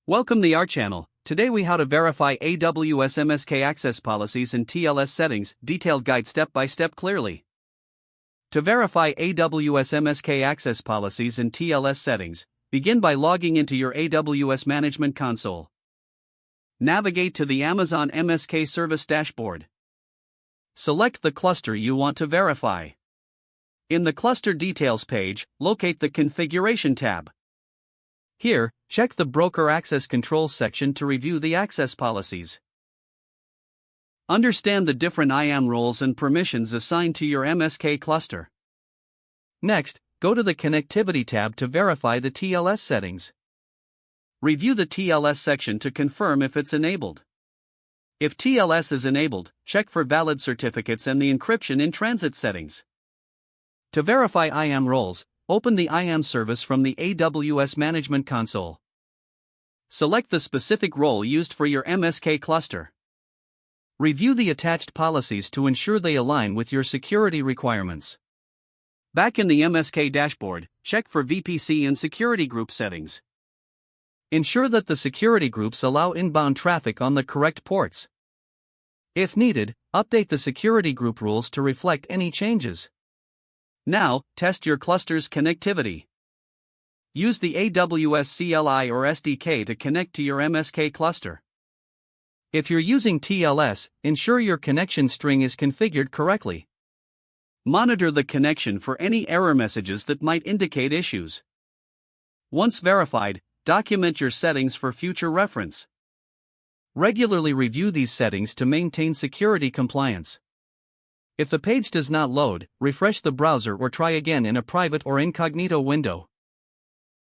Welcome to our channel. Today we how to verify AWS MSK access policies and TLS settings, detailed guide step by step clearly. To verify AWS MSK access policies and TLS settings, begin by logging into your AWS Management Console. Navigate to the Amazon MSK Service dashboard. Select the cluster you want to verify. In the Cluster Details page, locate the Configuration tab. Here, check the Broker Access Controls section to review the access policies. Understand the different IAM roles and permissions assigned to your MSK cluster. Next, go to the Connectivity tab to verify the TLS settings. Review the TLS section to confirm if it's enabled. If TLS is enabled, check for valid certificates and the encryption in transit settings. To verify IAM roles, open the IAM service from the AWS Management Console. Select the specific role used for your MSK cluster. Review the attached policies to ensure they align with your security requirements. Back in the MSK dashboard, check for VPC and security group settings. Ensure that the security groups allow inbound traffic on the correct ports. If needed, update the security group rules to reflect any changes. Now, test your cluster's connectivity. Use the AWS CLI or SDK to connect to your MSK cluster. If you're using TLS, ensure your connection string is configured correctly. Monitor the connection for any error messages that might indicate issues. Once verified, document your settings for future reference. Regularly review these settings to maintain security compliance. If the page does not load, refresh the browser or try again in a private or incognito window.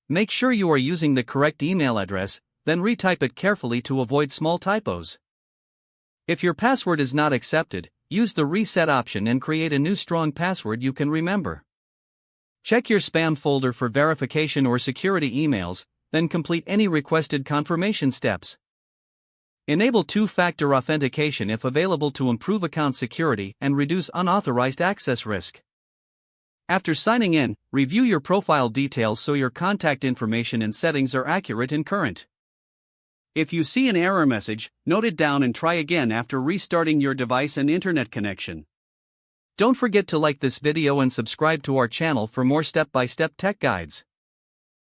Make sure you are using the correct email address, then retype it carefully to avoid small typos. If your password is not accepted, use the reset option and create a new strong password you can remember. Check your spam folder for verification or security emails, then complete any requested confirmation steps. Enable two-factor authentication if available to improve account security and reduce unauthorized access risk. After signing in, review your profile details so your contact information and settings are accurate and current. If you see an error message, note it down and try again after restarting your device and internet connection. Don't forget to like this video and subscribe to our channel for more step-by-step tech guides.